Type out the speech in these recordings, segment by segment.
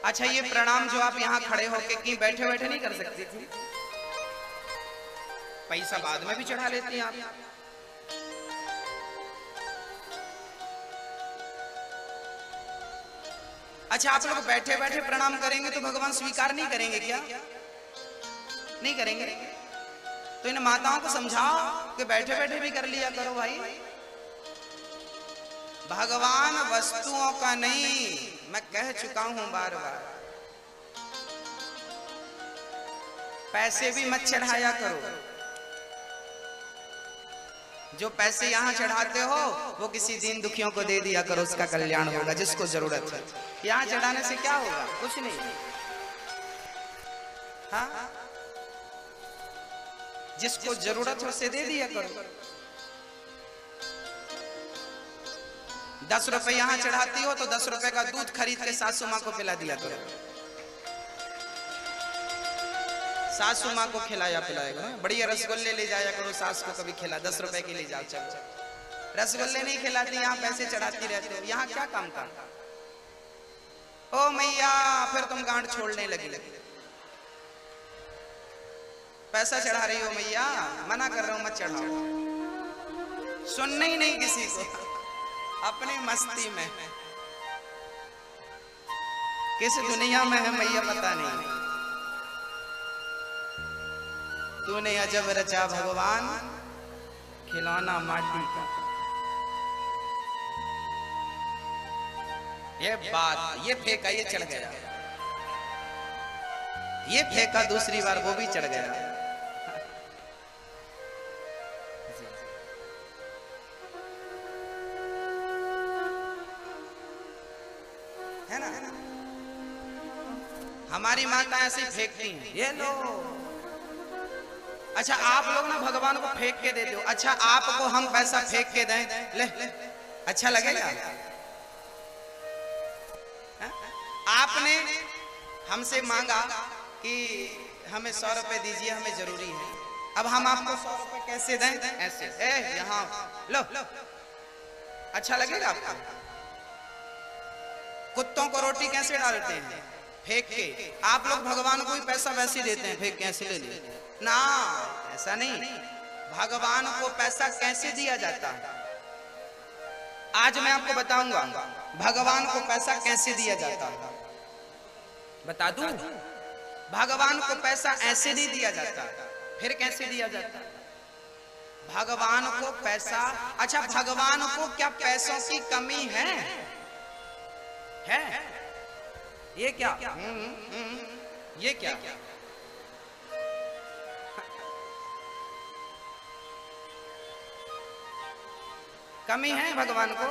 अच्छा ये प्रणाम जो आप यहाँ खड़े होके की बैठे बैठे नहीं कर सकती थी? पैसा बाद में भी चढ़ा लेती हैं आप। अच्छा आप लोग बैठे बैठे प्रणाम करेंगे तो भगवान स्वीकार नहीं करेंगे क्या? नहीं करेंगे? तो इन माताओं को समझाओ कि बैठे बैठे भी कर लिया करो भाई। भगवान वस्तुओं का नहीं, मैं कह चुका हूं बार बार, पैसे भी मत चढ़ाया करो। जो पैसे यहाँ चढ़ाते हो वो किसी दीन दुखियों को दे दिया करो, उसका कल्याण होगा जिसको जरूरत है। यहाँ चढ़ाने से क्या होगा? कुछ नहीं। हाँ, जिसको जरूरत हो उसे दे दिया करो। 10 रुपए यहाँ चढ़ाती हो तो 10 रुपए का दूध खरीद के सासू माँ को पिला दिया करो। सासू माँ को खिलाया पिलाया करो। बढ़िया रसगुल्ले ले जाया करो, सास को कभी खिला, 10 रुपए के ले जाओ। चलो रसगुल्ले नहीं खिलाती, यहाँ पैसे चढ़ाती रहते हो। यहाँ क्या काम था? ओ मैया फिर तुम गांठ छोड़ने लगी। पैसा चढ़ा रही हो मैया, मना कर रहा हूं मत चढ़ाओ। सुनना ही नहीं किसी को, अपनी मस्ती में। किस दुनिया में है मैया पता नहीं। तूने अजब रचा भगवान, खिलौना माटी का। ये बात, ये फेंका, ये चढ़ गया, ये फेंका दूसरी बार, वो भी चढ़ गया। है ना? हमारी माता ऐसे फेंकती हैं, ये लो। अच्छा आप लोग ना भगवान को फेंक के देते हो। अच्छा आपको हम पैसा फेंक के दें, ले अच्छा लगेगा? आपने हमसे मांगा कि हमें 100 रुपए दीजिए, हमें जरूरी है। अब हम आपको 100 रुपए कैसे दें? ऐसे यहाँ लो, अच्छा लगेगा आपको? कुत्तों को रोटी कैसे डालते हैं? फेंक के। आप लोग भगवान को ही पैसा वैसे देते हैं, फेंक कैसे ले लिए ना, ऐसा नहीं। भगवान को पैसा कैसे दिया जाता है आज मैं आपको बताऊंगा। भगवान को पैसा कैसे दिया जाता है बता दूं? भगवान को पैसा ऐसे नहीं दिया जाता। फिर कैसे दिया जाता? भगवान को पैसा, अच्छा भगवान को क्या पैसों की कमी है? ये क्या? ये क्या? कमी है भगवान को?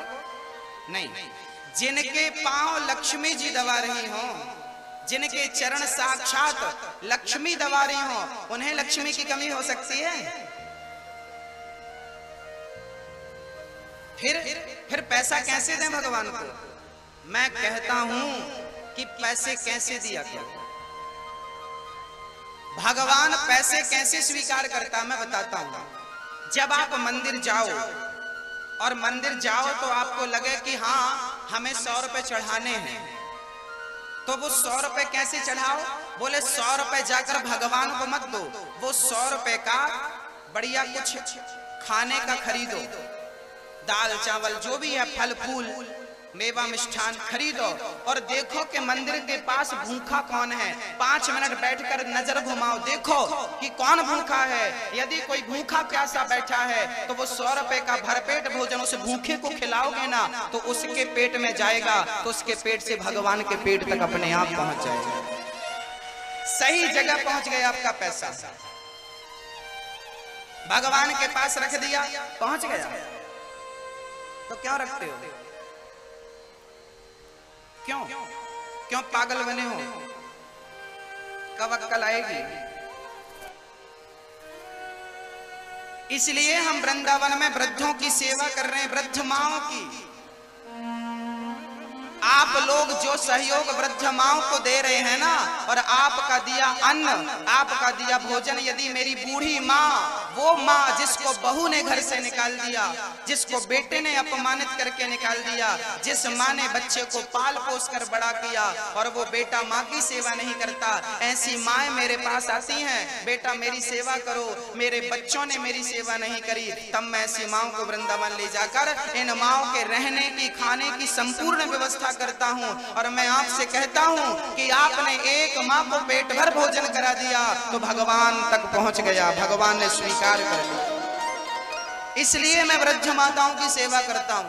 नहीं। जिनके पांव लक्ष्मी जी दबा रही हो, जिनके चरण साक्षात लक्ष्मी दबा रही हो, उन्हें लक्ष्मी की कमी हो सकती है? फिर पैसा कैसे दें भगवान को? मैं कहता हूं कि पैसे कैसे दिया गया। भगवान पैसे कैसे स्वीकार करता मैं बताता हूं। जब आप मंदिर जाओ और मंदिर जाओ तो आपको लगे कि हाँ हमें 100 रुपए चढ़ाने हैं, तो वो 100 रुपए कैसे चढ़ाओ? बोले 100 रुपए जाकर भगवान को मत दो, वो 100 रुपए का बढ़िया कुछ खाने का खरीदो, दाल चावल जो भी है, फल फूल मेवा मिष्ठान खरीदो और देखो कि मंदिर के पास भूखा कौन है। 5 मिनट बैठकर नजर घुमाओ, देखो कि कौन भूखा है। यदि कोई भूखा प्यासा बैठा है तो वो 100 रुपए का भरपेट भोजन उस भूखे को खिलाओगे ना तो उसके पेट में जाएगा, तो उसके पेट से भगवान के पेट तक अपने आप पहुंच जाएगा। सही जगह पहुंच गया आपका पैसा, भगवान के पास रख दिया, पहुंच गया। तो क्यों रखते हो? क्यों पागल बने हो? कब अक्ल आएगी? इसलिए हम वृंदावन में वृद्धों की सेवा कर रहे हैं, वृद्ध माओं की। आप लोग जो सहयोग वृद्ध माओं को दे रहे हैं ना, और आपका दिया अन्न, आपका दिया भोजन, यदि मेरी बूढ़ी माँ वो माँ जिसको बहू ने घर से निकाल दिया, जिसको बेटे ने अपमानित करके निकाल दिया, जिस माँ ने बच्चे को पाल पोस कर बड़ा किया और वो बेटा माँ की सेवा नहीं करता, ऐसी माँ मेरे पास आती हैं, बेटा मेरी सेवा करो, मेरे बच्चों ने मेरी सेवा नहीं करी, तब मैं ऐसी माँओं को वृंदावन ले जाकर इन माँओं के रहने की, खाने की संपूर्ण व्यवस्था करता हूँ। और मैं आपसे कहता हूँ कि आपने एक माँ को पेट भर भोजन करा दिया तो भगवान तक पहुंच गया, भगवान ने स्वीकार कर लिया। इसलिए मैं वृद्ध माताओं की सेवा करता हूं।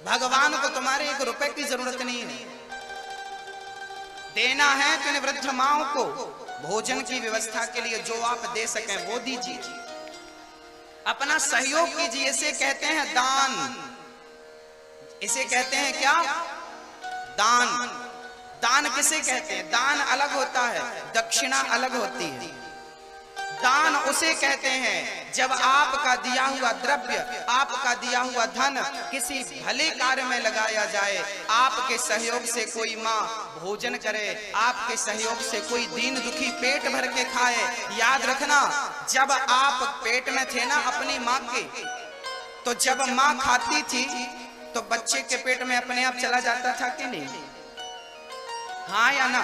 भगवान को तुम्हारे 1 रुपए की जरूरत नहीं है, देना है तो इन वृद्ध माओं को भोजन की व्यवस्था के लिए जो आप दे सकें वो दीजिए, अपना सहयोग कीजिए। इसे कहते हैं दान, इसे कहते हैं क्या? दान। दान किसे कहते हैं? दान अलग होता है, दक्षिणा अलग होती है। दान उसे कहते हैं जब आपका दिया हुआ द्रव्य, आपका दिया हुआ धन किसी भले कार्य में लगाया जाए, आपके सहयोग से कोई माँ भोजन करे, आपके सहयोग से कोई दीन दुखी पेट भर के खाए। याद रखना, जब आप पेट में थे ना अपनी माँ के, तो जब माँ खाती थी तो बच्चे के पेट में अपने आप चला जाता था कि नहीं? हाँ या ना?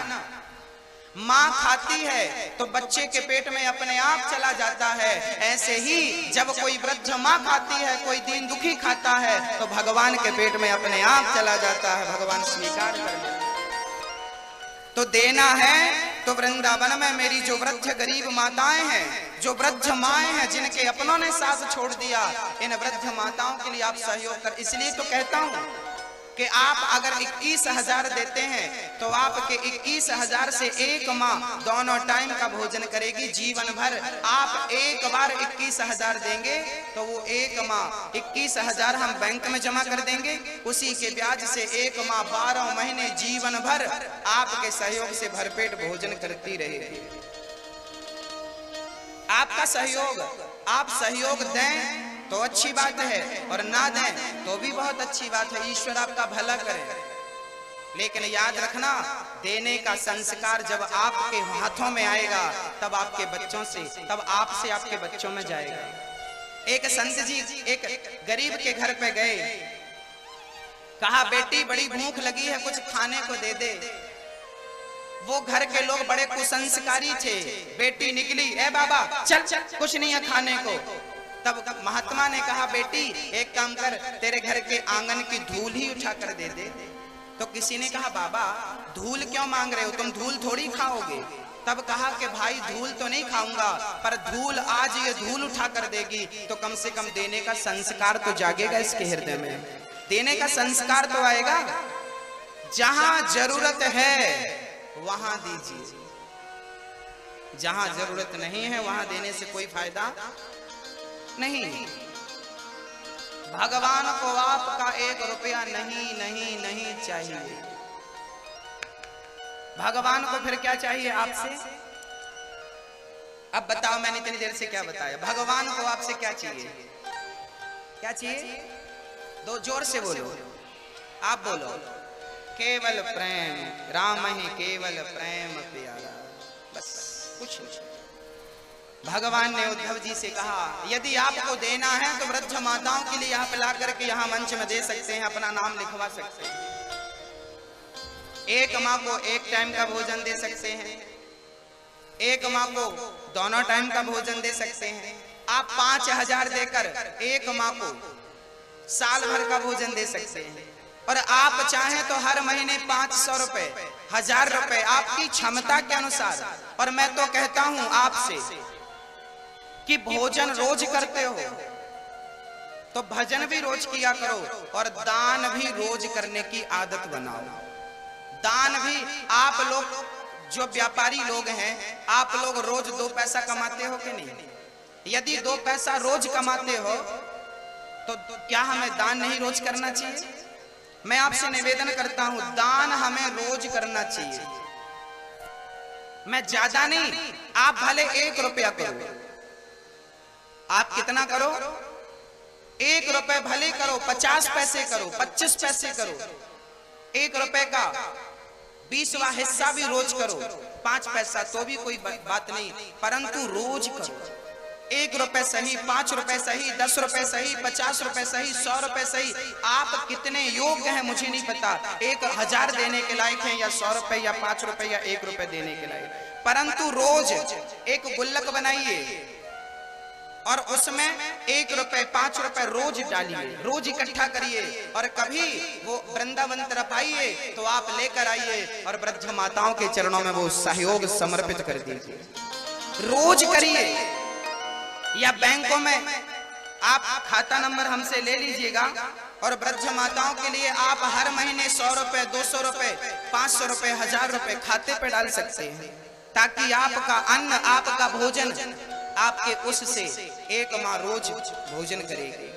माँ खाती है तो बच्चे के पेट में अपने आप चला जाता है। ऐसे ही जब कोई वृद्ध माँ खाती है, कोई दीन दुखी खाता है, तो भगवान के पेट में अपने आप चला जाता है, भगवान स्वीकार कर लेते हैं। तो देना है तो वृंदावन में मेरी जो वृद्ध गरीब माताएं हैं, जो वृद्ध माएं हैं, जिनके अपनों ने साथ छोड़ दिया, इन वृद्ध माताओं के लिए आप सहयोग कर। इसलिए तो कहता हूं कि आप अगर 21,000 देते हैं तो आपके 21,000 से एक माँ दोनों टाइम का भोजन करेगी जीवन भर। आप एक बार 21,000 देंगे तो वो एक माँ 21,000 हम बैंक में जमा कर देंगे, उसी के ब्याज से एक माँ 12 महीने जीवन भर आपके सहयोग से भरपेट भोजन करती रहेगी। आपका सहयोग, आप सहयोग दें तो अच्छी बात है, और ना दें तो भी बहुत अच्छी बात है, ईश्वर आपका भला करे। लेकिन याद रखना, देने का संस्कार जब आपके हाथों में आएगा तब आपके बच्चों से, तब आपसे आपके बच्चों में जाएगा। एक संत जी एक गरीब के घर पे गए, कहा बेटी बड़ी भूख लगी है, कुछ खाने को दे दे। वो घर के लोग बड़े कुसंस्कारी थे। बेटी निकली, ए बाबा चल चल, कुछ नहीं है खाने को। तब महात्मा ने कहा बेटी एक काम कर, तेरे घर के आंगन की धूल ही उठा कर दे दे। तो किसी ने कहा बाबा धूल क्यों मांग रहे हो, तुम धूल थोड़ी खाओगे। तब कहा कि भाई धूल तो नहीं खाऊंगा, पर धूल आज ये धूल उठा कर देगी तो कम से कम देने का संस्कार तो जागेगा इसके हृदय में, देने का संस्कार तो आएगा। जहां जरूरत है वहां दीजिए, जहां जरूरत नहीं है वहां देने से कोई फायदा नहीं। भगवान को आपका 1 रुपया नहीं नहीं नहीं चाहिए। भगवान को फिर क्या चाहिए आपसे? अब बताओ, मैंने इतनी देर से क्या बताया? भगवान को आपसे क्या चाहिए? क्या चाहिए? दो जोर से बोलो, आप बोलो। केवल प्रेम, राम ही केवल प्रेम प्यारा, बस कुछ नहीं। भगवान ने उद्धव जी से कहा यदि आपको देना है तो वृद्ध माताओं के लिए आप ला करके यहाँ मंच में दे सकते हैं, अपना नाम लिखवा सकते हैं। एक माँ को 1 टाइम का भोजन दे सकते हैं, एक माँ को दोनों टाइम का भोजन दे सकते हैं। आप 5,000 देकर एक माँ को साल भर का भोजन दे सकते हैं, और आप चाहें तो हर महीने 500 रुपए, 1000 रुपए आपकी क्षमता के अनुसार। और मैं तो कहता हूं आपसे कि भोजन रोज करते हो तो भजन भी रोज किया करो, और दान भी रोज करने की आदत बनाओ। दान भी, आप लोग जो व्यापारी लोग हैं, आप लोग रोज 2 पैसा कमाते हो कि नहीं? यदि 2 पैसा रोज कमाते हो तो क्या हमें दान नहीं रोज करना चाहिए? मैं आपसे निवेदन करता हूं, दान हमें रोज करना चाहिए। मैं ज्यादा नहीं, आप भले 1 रुपया करो, आप कितना करो? 1 रुपए भले करो, 50 पैसे करो, 25 पैसे करो। 1 रुपए का 20वां हिस्सा भी रोज करो, 5 पैसा तो भी कोई बात नहीं, परंतु रोज करो। 1 रुपए सही, 5 रुपए सही, 10 रुपए सही, 50 रुपए सही, 100 रुपए सही। आप कितने योग्य हैं मुझे नहीं पता, 1000 देने के लायक हैं या 100 रुपए या 5 रुपए या 1 रुपए देने के लायक, परंतु रोज एक गुल्लक बनाइए और उसमें 1 रुपए 5 रुपए रोज डालिए, रोज इकट्ठा करिए। और कभी वो वृंदावन तरफ आइए तो आप लेकर आइए और वृद्ध माताओं के चरणों में वो सहयोग समर्पित कर दीजिए। रोज करिए। या बैंकों में आप खाता नंबर हमसे ले लीजिएगा और वृद्ध माताओं के लिए आप हर महीने 100 रुपए, 200 रुपए, 500 रुपए, 1000 रुपए खाते पे डाल सकते हैं, ताकि आपका अन्न, आपका भोजन, आपके उससे एक माँ रोज भोजन करेगी।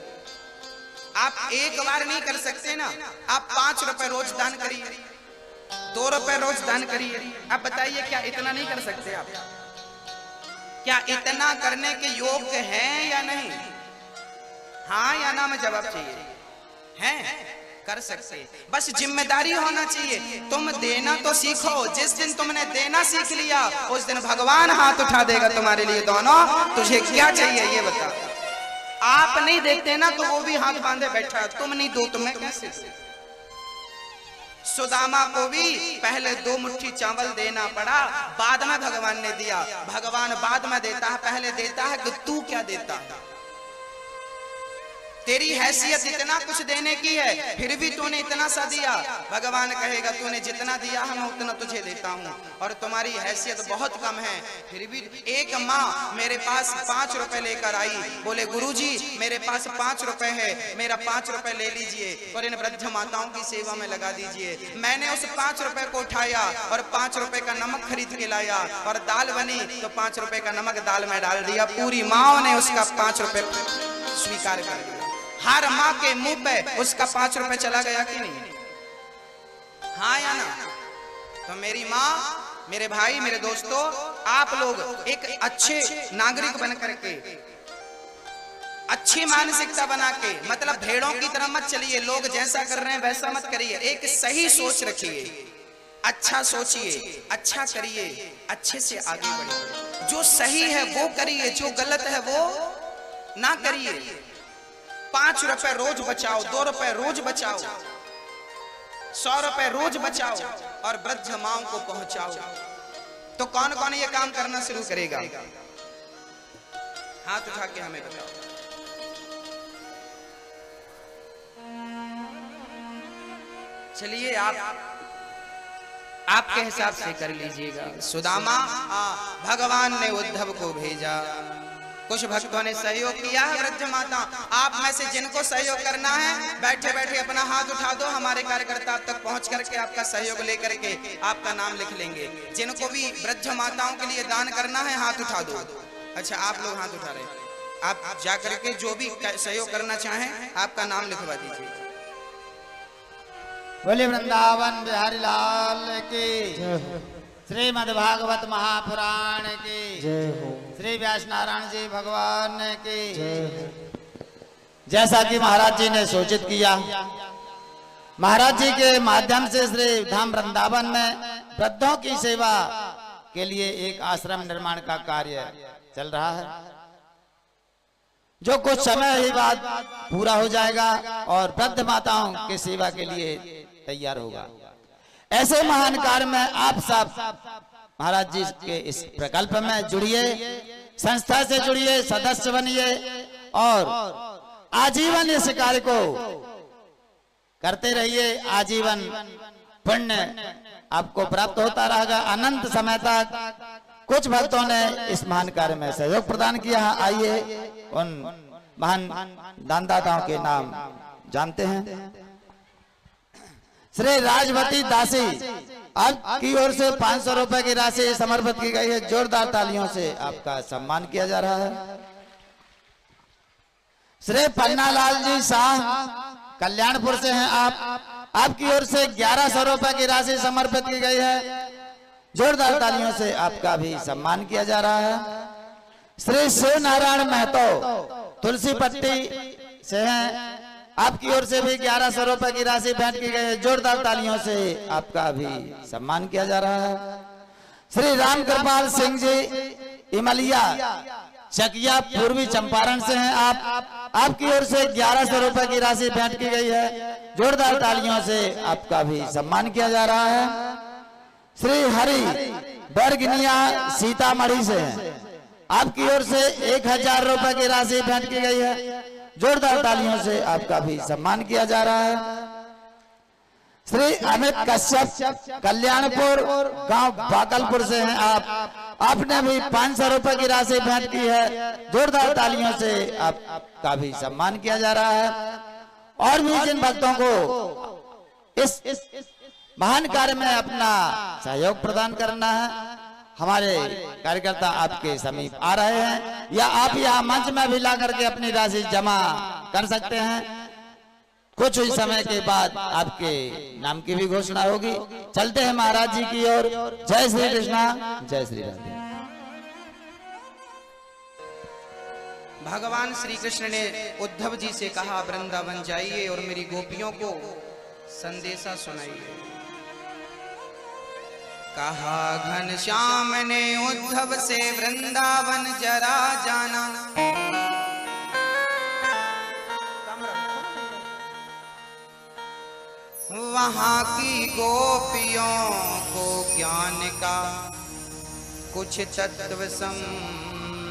आप एक बार नहीं कर सकते ना, आप 5 रुपए रोज दान करिए, 2 रुपए रोज दान करिए। आप बताइए क्या इतना नहीं कर सकते आप? क्या इतना करने के योग्य हैं या नहीं? हाँ या ना में जवाब चाहिए। हैं, कर सकते, बस जिम्मेदारी होना चाहिए। तुम देना तो सीखो। जिस दिन तुमने देना सीख लिया उस दिन भगवान हाथ उठा देगा तुम्हारे लिए। दोनों, तुझे क्या चाहिए ये बता। आप नहीं देते ना तो वो भी हाथ बांधे बैठा, तुम नहीं दो तो मैं कैसे? सुदामा को भी पहले 2 मुट्ठी चावल देना पड़ा, बाद में भगवान ने दिया। भगवान बाद में देता है, पहले देता है कि तू क्या देता है। तेरी हैसियत इतना कुछ देने की है, फिर भी तूने इतना सा दिया। भगवान कहेगा तूने जितना दिया है मैं उतना तुझे देता हूँ, और तुम्हारी हैसियत बहुत कम है। फिर भी एक माँ मेरे पास 5 रुपए लेकर आई, बोले गुरुजी मेरे पास 5 रुपए है, मेरा 5 रुपए ले लीजिए और इन वृद्ध माताओं की सेवा में लगा दीजिए। मैंने उस 5 रुपए को उठाया और 5 रुपए का नमक खरीद के लाया, और दाल बनी तो 5 रुपए का नमक दाल में डाल दिया। पूरी माँ ने उसका 5 रुपए स्वीकार कर लिया। हर माँ के मुंह पे उसका 5 रुपए चला गया कि नहीं? हाँ या ना? तो मेरी माँ, मेरे भाई, मेरे दोस्तों, आप लोग एक अच्छे नागरिक बन करके, अच्छी मानसिकता बना के, मतलब भेड़ों की तरह मत चलिए, लोग जैसा कर रहे हैं वैसा मत करिए। एक सही सोच रखिए, अच्छा सोचिए, अच्छा करिए, अच्छे से आगे बढ़िए। जो सही है वो करिए, जो गलत है वो ना करिए। 5 रुपए रोज बचाओ, 2 रुपए रोज बचाओ, 100 रुपए रोज बचाओ और वृद्ध माओं को पहुंचाओ। तो कौन कौन ये काम करना शुरू करेगा? हाथ उठा के हमें बताओ। चलिए आपके हिसाब से कर लीजिएगा। सुदामा, भगवान ने उद्धव को भेजा, कुछ भक्तों ने सहयोग किया है। वृद्ध माता, आप में से जिनको सहयोग करना है बैठे बैठे अपना हाथ उठा दो, हमारे कार्यकर्ता आप तक पहुंच करके आपका सहयोग लेकर के आपका नाम लिख लेंगे। जिनको भी वृद्ध माताओं के लिए दान करना है हाथ उठा दो। अच्छा, आप लोग हाथ उठा रहे, आप जा करके जो भी सहयोग करना चाहें आपका नाम लिखवा दीजिए। बोले वृंदावन बिहारी लाल की, श्रीमद् भागवत महापुराण की जय हो, श्री व्यास नारायण जी भगवान की। जैसा कि महाराज जी ने सूचित किया, महाराज जी के माध्यम से श्री धाम वृंदावन में वृद्धों की सेवा के लिए एक आश्रम निर्माण का कार्य चल रहा है, जो कुछ समय ही बाद पूरा हो जाएगा और वृद्ध माताओं की सेवा के लिए तैयार होगा। ऐसे महान कार्य में आप सब महाराज जी के इस प्रकल्प में जुड़िए, संस्था से जुड़िए, सदस्य बनिए और आजीवन इस कार्य को करते रहिए। आजीवन पुण्य आपको प्राप्त होता रहेगा अनंत समय तक। कुछ भक्तों ने इस महान कार्य में सहयोग प्रदान किया है। आइए उन महान दानदाताओं के नाम जानते हैं। श्री राजवती दासी, आपकी ओर से 500 रुपए की राशि समर्पित की गई है। जोरदार तालियों से आपका सम्मान किया जा रहा है। श्री पन्नालाल जी शाह, कल्याणपुर से हैं आप, आपकी ओर से 1100 रुपए की राशि समर्पित की गई है। जोरदार तालियों से आपका भी सम्मान किया जा रहा है। श्री शिव नारायण महतो तुलसी पट्टी से हैं, आपकी ओर से भी 1100 रुपए की राशि भेंट की गई है। जोरदार तालियों से आपका भी सम्मान किया जा रहा है। श्री राम कृपाल सिंह जी इमलिया चकिया पूर्वी चंपारण से हैं आप। आपकी ओर से 1100 रुपए की राशि भेंट की गई है। जोरदार तालियों से आपका भी सम्मान किया जा रहा है। श्री हरि बरगनिया सीतामढ़ी से हैं। आपकी ओर से 1000 रुपए की राशि भेंट की गई है। जोरदार तालियों से आपका भी सम्मान किया जा रहा है। श्री अमित कश्यप कल्याणपुर गांव बाकलपुर से हैं आप। आपने भी 500 रुपए की राशि भेंट की है। जोरदार तालियों से आपका भी सम्मान किया जा रहा है। और भी जिन भक्तों को इस महान कार्य में अपना सहयोग प्रदान करना है, हमारे कार्यकर्ता आपके समीप आ रहे हैं या आप यहाँ मंच में भी ला करके अपनी राशि जमा कर सकते हैं। कुछ ही समय के बाद आपके नाम की भी घोषणा होगी। चलते हैं महाराज जी की ओर। जय श्री कृष्णा, जय श्री राधे। भगवान श्री कृष्ण ने उद्धव जी से कहा वृंदावन जाइए और मेरी गोपियों को संदेशा सुनाइए। कहा घनश्याम ने उद्धव से वृंदावन जरा जाना। वहां की गोपियों को ज्ञान का कुछ तत्व समझाना।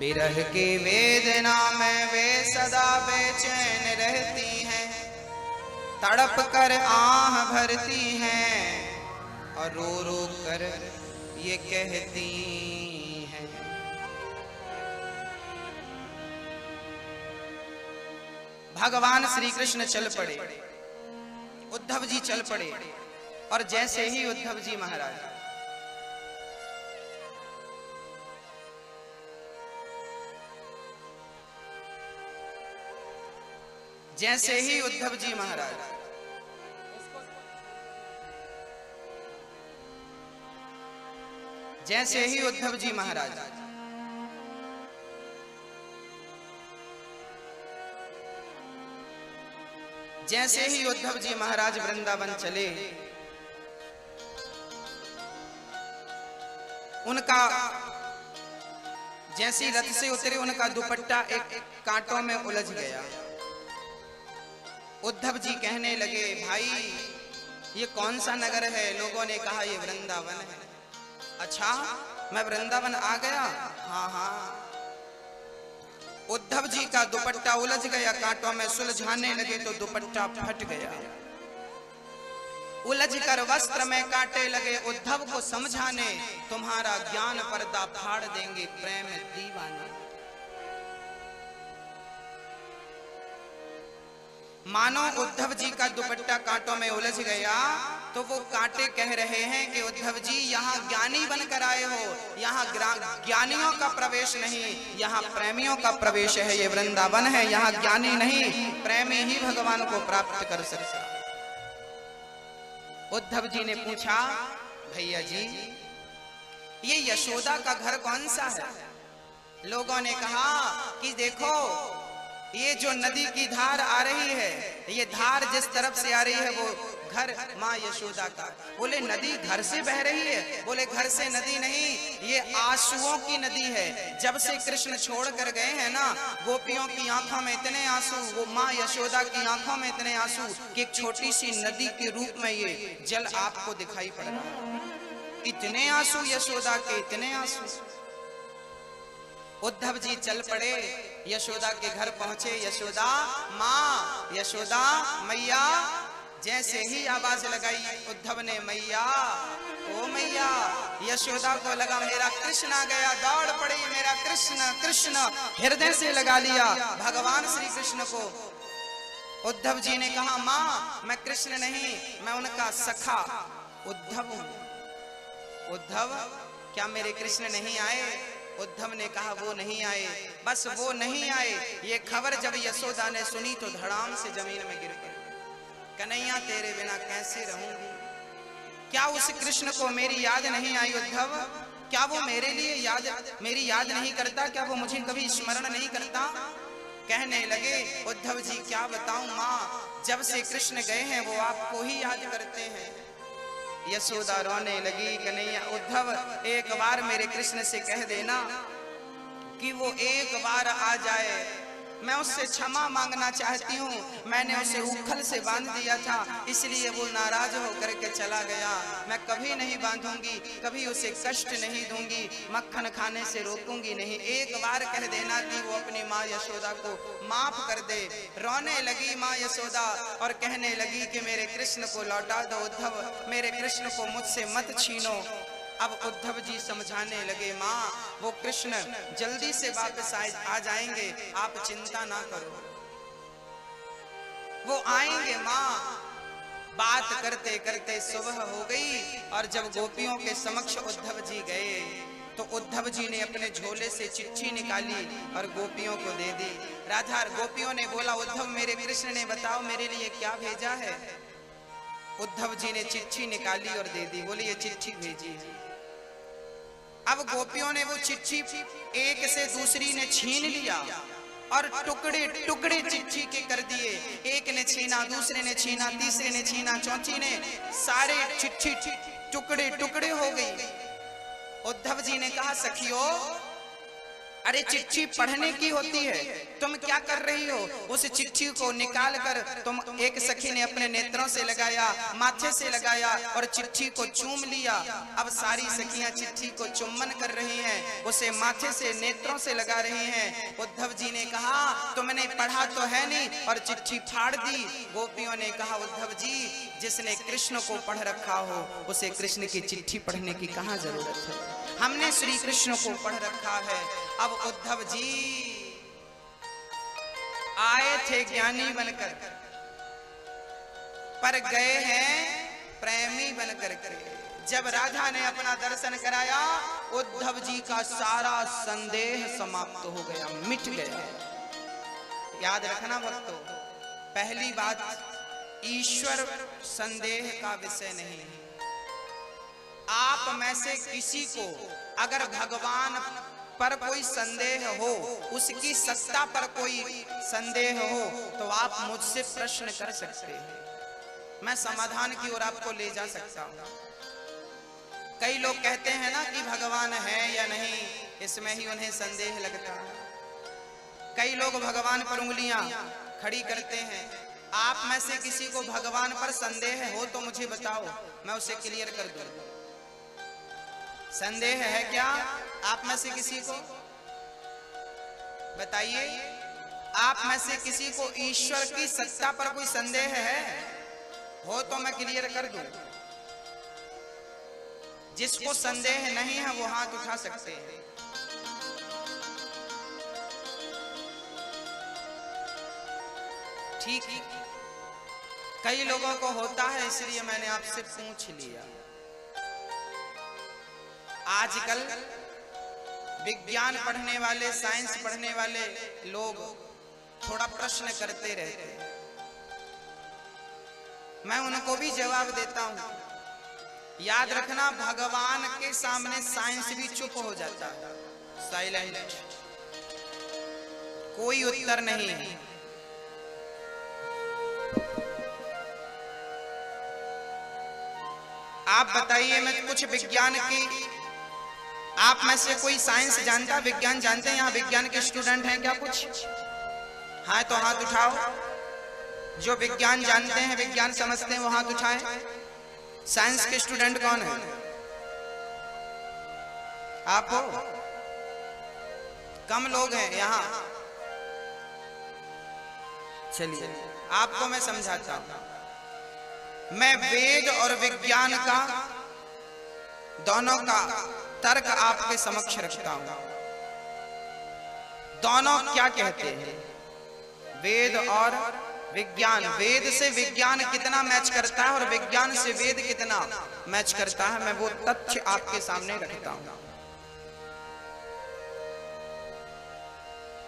विरह की वेदना में वे सदा बेचैन रहती हैं, तड़प कर आह भरती हैं और रो रो कर ये कहती हैं। भगवान श्री कृष्ण चल पड़े, उद्धव जी चल पड़े और जैसे ही उद्धव जी महाराज जैसे ही उद्धव जी महाराज जैसे ही उद्धव जी महाराज जैसे ही उद्धव जी महाराज वृंदावन चले, उनका जैसी रथ से उतरे उनका दुपट्टा एक कांटों में उलझ गया। उद्धव जी कहने लगे, भाई ये कौन सा नगर है? लोगों ने कहा ये वृंदावन है। अच्छा, मैं वृंदावन आ गया? हाँ हाँ। उद्धव जी का दुपट्टा उलझ गया, कांटों में सुलझाने लगे तो दुपट्टा फट गया। उलझ कर वस्त्र में कांटे लगे, उद्धव को समझाने, तुम्हारा ज्ञान पर्दा फाड़ देंगे प्रेम दीवाने। मानो उद्धव जी का दुपट्टा कांटों में उलझ गया तो वो कांटे कह रहे हैं कि उद्धव जी यहाँ ज्ञानी बनकर आए हो, यहाँ ज्ञानियों का प्रवेश नहीं, यहाँ प्रेमियों का प्रवेश है। ये वृंदावन है, यहाँ ज्ञानी नहीं, प्रेमी ही भगवान को प्राप्त कर सकता। उद्धव जी ने पूछा, भैया जी ये यशोदा का घर कौन सा है? लोगों ने कहा कि देखो ये जो नदी की धार आ रही है, ये धार जिस तरफ से आ रही है वो घर माँ यशोदा का। बोले नदी घर से बह रही है? बोले घर से नदी नहीं, ये आंसुओं की नदी है। जब से कृष्ण छोड़ कर गए हैं ना, गोपियों की आंखों में इतने आंसू, वो माँ यशोदा की आंखों में इतने आंसू कि एक छोटी सी नदी के रूप में ये जल आपको दिखाई पड़ रहा है। इतने आंसू यशोदा के, इतने आंसू। उद्धव जी चल पड़े, यशोदा के घर पहुंचे। यशोदा माँ, यशोदा मैया। जैसे ही आवाज लगाई उद्धव ने, मैया, ओ मैया। यशोदा को लगा मेरा कृष्ण आ गया, दौड़ पड़ी, मेरा कृष्ण कृष्ण हृदय से लगा लिया भगवान श्री कृष्ण को। उद्धव जी ने कहा, माँ मैं कृष्ण नहीं, मैं उनका सखा उद्धव हूं। उद्धव क्या मेरे कृष्ण नहीं आए? उद्धव ने कहा, वो नहीं आए, बस वो नहीं आए। ये खबर जब यशोदा ने सुनी तो धड़ाम से जमीन में गिर पड़ी। कन्हैया तेरे बिना कैसे रहूंगी? क्या उस कृष्ण को मेरी याद नहीं आई उद्धव? क्या वो मेरे लिए मेरी याद नहीं करता? क्या वो मुझे कभी स्मरण नहीं करता? कहने लगे उद्धव जी क्या बताऊं माँ, जब से कृष्ण गए हैं वो आपको ही याद करते हैं। यशोदा रोने लगी, कन्हैया उद्धव एक बार मेरे कृष्ण से कह देना कि वो एक बार आ जाए, मैं उससे क्षमा मांगना चाहती हूँ। मैंने उसे उखल से बांध दिया था, इसलिए वो नाराज होकर के चला गया। मैं कभी नहीं बांधूंगी, कभी उसे कष्ट नहीं दूंगी, मक्खन खाने से रोकूंगी नहीं। एक बार कह देना कि वो अपनी माँ यशोदा को माफ कर दे। रोने लगी माँ यशोदा और कहने लगी कि मेरे कृष्ण को लौटा दो उद्धव, मेरे कृष्ण को मुझसे मत छीनो। अब उद्धव जी समझाने लगे माँ वो कृष्ण जल्दी से वापस आ जाएंगे, आप चिंता ना करो, वो आएंगे माँ। बात करते करते सुबह हो गई और जब गोपियों के समक्ष उद्धव जी गए तो उद्धव जी ने अपने झोले से चिट्ठी निकाली और गोपियों को दे दी। राधा गोपियों ने बोला उद्धव मेरे कृष्ण ने बताओ मेरे लिए क्या भेजा है। उद्धव जी ने चिट्ठी निकाली और दे दी, बोले ये चिट्ठी भेजी है। अब गोपियों ने वो चिट्ठी एक से दूसरी ने छीन लिया और टुकड़े टुकड़े चिट्ठी के कर दिए। एक ने छीना, दूसरे ने छीना, तीसरे ने छीना, चौथी ने, सारे चिट्ठी टुकड़े टुकड़े हो गई। उद्धव जी ने कहा सखियों अरे चिट्ठी पढ़ने की होती है, तुम क्या कर रही हो? उस चिट्ठी को निकाल कर तुम, एक सखी ने अपने नेत्रों से लगाया, माथे से लगाया और चिट्ठी को चूम लिया। अब सारी सखियां चिट्ठी को चुम्बन कर रही हैं, उसे माथे से नेत्रों से लगा रही हैं। उद्धव जी ने कहा तुमने पढ़ा तो है नहीं और चिट्ठी फाड़ दी। गोपियों ने कहा उद्धव जी जिसने कृष्ण को पढ़ रखा हो उसे कृष्ण की चिट्ठी पढ़ने की कहाँ जरूरत है, हमने श्री कृष्ण को पढ़ रखा है। अब उद्धव जी आए थे ज्ञानी बनकर, पर गए हैं प्रेमी बनकर के। जब राधा ने अपना दर्शन कराया उद्धव जी का सारा संदेह समाप्त हो गया, मिट गया। याद रखना भक्तों, पहली बात ईश्वर संदेह का विषय नहीं है। आप में से किसी को अगर भगवान पर कोई संदेह हो, उसकी सत्ता पर कोई संदेह हो तो आप मुझसे प्रश्न कर सकते हैं, मैं समाधान की ओर आपको ले जा सकता हूं। कई लोग कहते हैं ना कि भगवान है या नहीं, इसमें ही उन्हें संदेह लगता है। कई लोग भगवान पर उंगलियां खड़ी करते हैं। आप में से किसी को भगवान पर संदेह हो तो मुझे बताओ, मैं उसे क्लियर कर दूं। संदेह है क्या आप में से किसी को? बताइए, आप में से किसी को ईश्वर की सत्ता पर कोई संदेह है? हो तो मैं क्लियर कर दूं। जिसको संदेह नहीं है वो हाथ उठा सकते हैं। ठीक, कई लोगों को होता है इसलिए मैंने आपसे पूछ लिया। आजकल विज्ञान पढ़ने वाले, साइंस पढ़ने वाले लोग थोड़ा प्रश्न करते रहते हैं, मैं उनको भी जवाब देता हूं। याद रखना भगवान के सामने साइंस भी चुप हो जाता है, साइलेंट, कोई उत्तर नहीं है। आप बताइए, मैं कुछ विज्ञान की, आप में से कोई साइंस जानता, विज्ञान जानते हैं? यहाँ विज्ञान के स्टूडेंट हैं क्या कुछ? हाँ तो हाथ उठाओ। जो विज्ञान जानते हैं, विज्ञान समझते हैं वो हाथ उठाएं। साइंस के स्टूडेंट कौन है? आप हो? कम लोग हैं यहाँ। चलिए आपको मैं समझाता हूं। मैं वेद और विज्ञान का, दोनों का तर्क आपके समक्ष रखता हूं। दोनों क्या कहते हैं? वेद और विज्ञान, वेद से विज्ञान कितना मैच करता है और विज्ञान से वेद कितना मैच करता है, मैं वो तथ्य आपके सामने रखता हूं।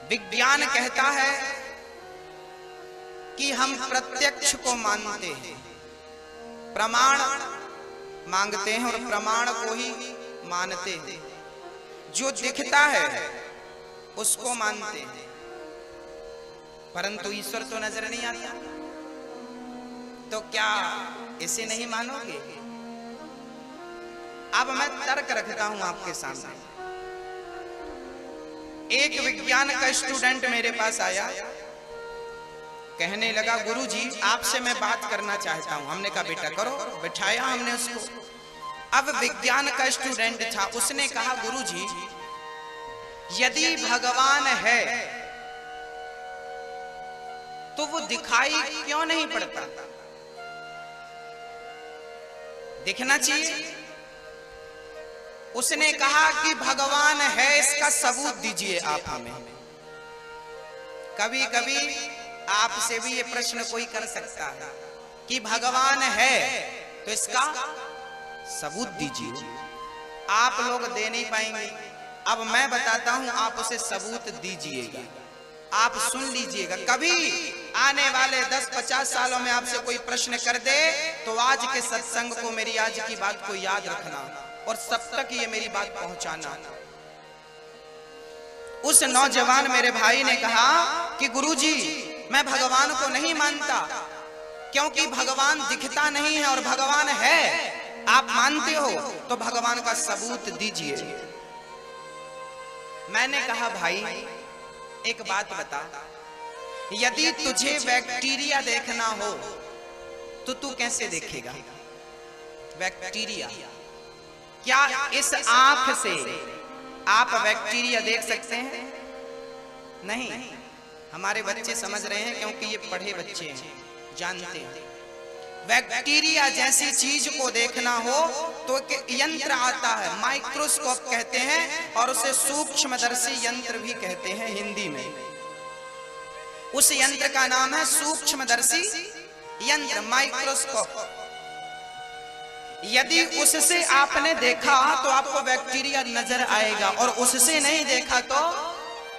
विज्ञान कहता है कि हम प्रत्यक्ष को मानते हैं, प्रमाण मांगते हैं और प्रमाण को ही मानते हैं। जो दिखता है उसको मानते हैं, परंतु ईश्वर तो नजर नहीं आता। तो क्या इसे नहीं मानोगे? अब मैं तर्क रखता हूं आपके सामने। एक विज्ञान का स्टूडेंट मेरे पास आया, कहने लगा गुरुजी आपसे मैं बात करना चाहता हूं। हमने कहा बेटा करो, बिठाया हमने उसको। अब विज्ञान का स्टूडेंट था, उसने कहा गुरुजी यदि भगवान है तो वो दिखाई क्यों नहीं पड़ता? दिखना चाहिए। उसने कहा कि भगवान है, इसका सबूत दीजिए आप हमें। कभी कभी आपसे भी ये प्रश्न कोई कर सकता है कि भगवान है तो इसका सबूत दीजिए। आप लोग दे नहीं पाएंगे। अब मैं बताता हूं, आप उसे सबूत दीजिएगा, आप सुन लीजिएगा। कभी आने वाले 10-50 सालों में आपसे कोई प्रश्न कर दे तो आज के सत्संग को, मेरी आज की बात को याद रखना और सब तक ये मेरी बात पहुंचाना। उस नौजवान मेरे भाई ने कहा कि गुरुजी मैं भगवान को नहीं मानता, क्योंकि भगवान दिखता नहीं है और भगवान है आप मानते हो, तो भगवान का सबूत दीजिए। मैंने कहा भाई एक बात बता, यदि तुझे बैक्टीरिया देखना हो तो तू कैसे देखेगा बैक्टीरिया? क्या इस आंख से आप बैक्टीरिया देख सकते हैं? नहीं। हमारे बच्चे समझ रहे हैं क्योंकि ये पढ़े बच्चे हैं, जानते हैं। बैक्टीरिया जैसी चीज को देखना हो तो एक यंत्र आता है, माइक्रोस्कोप कहते हैं, और उसे सूक्ष्मदर्शी यंत्र भी कहते हैं हिंदी में। उस यंत्र का नाम है सूक्ष्मदर्शी यंत्र, माइक्रोस्कोप। यदि उससे आपने देखा तो आपको बैक्टीरिया नजर आएगा, और उससे नहीं देखा तो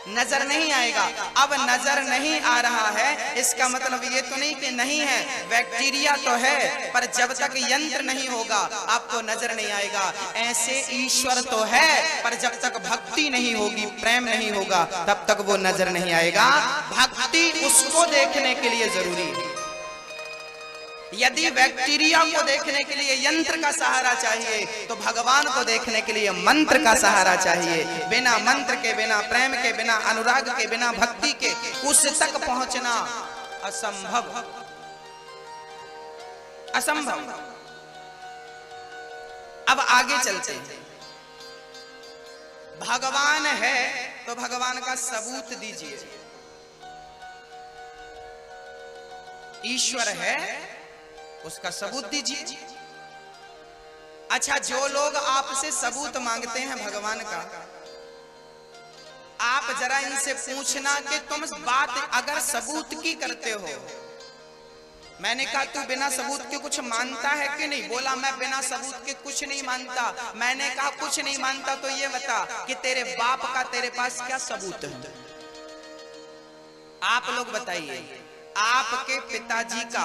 नजर नहीं आएगा। अब नजर नहीं आ रहा है, इसका मतलब ये तो नहीं कि नहीं है, बैक्टीरिया तो है, पर जब तक यंत्र नहीं होगा आपको नजर नहीं आएगा। ऐसे ईश्वर तो है, पर जब तक भक्ति नहीं होगी, प्रेम नहीं होगा, तब तक वो नजर नहीं आएगा। भक्ति उसको देखने के लिए जरूरी है। यदि बैक्टीरिया को देखने के लिए यंत्र का सहारा चाहिए, तो भगवान को देखने के लिए मंत्र का सहारा चाहिए। बिना मंत्र के, बिना प्रेम के, बिना अनुराग के, बिना भक्ति के उस तक पहुंचना असंभव, असंभव। अब आगे चलते हैं। भगवान है तो भगवान का सबूत दीजिए। ईश्वर है उसका सबूत दीजिए। अच्छा, जो लोग आपसे सबूत मांगते हैं भगवान का, आप जरा इनसे पूछना कि तुम बात अगर सबूत की करते हो। मैंने कहा तू बिना सबूत के कुछ मानता है कि नहीं? बोला मैं बिना सबूत के कुछ नहीं मानता। मैंने कहा कुछ नहीं मानता तो ये बता कि तेरे बाप का तेरे पास क्या सबूत है? आप लोग बताइए, आपके पिताजी का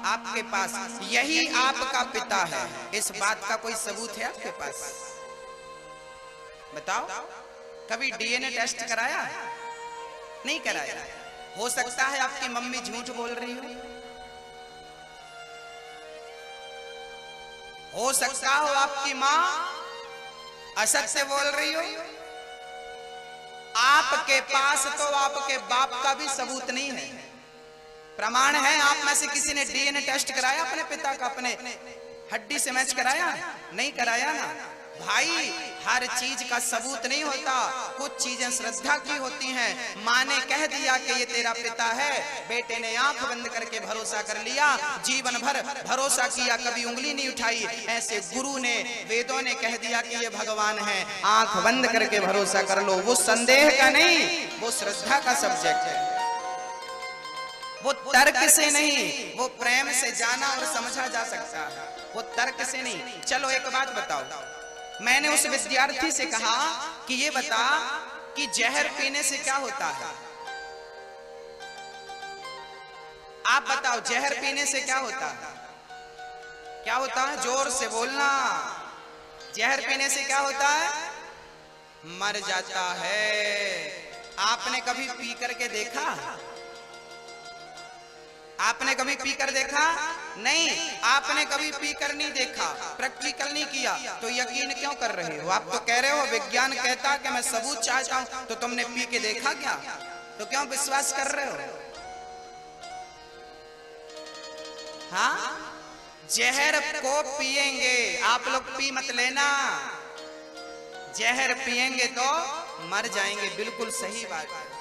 आपके पास, यही आपका पिता है, इस बात का कोई सबूत है आपके पास? बताओ। कभी डीएनए टेस्ट कराया? नहीं कराया। हो सकता है आपकी मम्मी झूठ बोल रही हो सकता हो आपकी मां असत्य बोल रही हो। आपके पास तो आपके बाप का भी सबूत नहीं है, प्रमाण है। आप में से किसी ने डीएनए टेस्ट कराया अपने पिता का? अपने हड्डी से मैच कराया? नहीं कराया ना भाई। हर चीज का सबूत नहीं होता, कुछ चीजें श्रद्धा की होती हैं। माँ ने कह दिया कि ये तेरा पिता है, बेटे ने आंख बंद करके भरोसा कर लिया, जीवन भर भरोसा किया, कभी उंगली नहीं उठाई। ऐसे गुरु ने, वेदों ने कह दिया कि ये भगवान है, आंख बंद करके भरोसा कर लो। वो संदेह का नहीं, वो श्रद्धा का सब्जेक्ट है। वो तर्क से नहीं, वो प्रेम से जाना और समझा जा सकता है, वो तर्क से नहीं। चलो एक बात बताओ, मैंने उस विद्यार्थी से कहा कि ये बता कि जहर पीने से क्या होता है? आप बताओ, जहर पीने से क्या होता है? क्या होता है? जोर से बोलना। जहर पीने से क्या होता है? मर जाता है। आपने कभी पी करके देखा? आपने कभी पी कर देखा? नहीं। आपने कभी पी कर नहीं देखा, प्रैक्टिकल नहीं किया, तो यकीन क्यों कर रहे हो? आप तो कह रहे हो विज्ञान कहता कि मैं सबूत चाहता हूं, तो तुमने पी के देखा क्या? तो क्यों विश्वास कर रहे हो? हाँ, जहर को पिएंगे, आप लोग पी मत लेना। जहर पिएंगे तो मर जाएंगे, बिल्कुल सही बात है।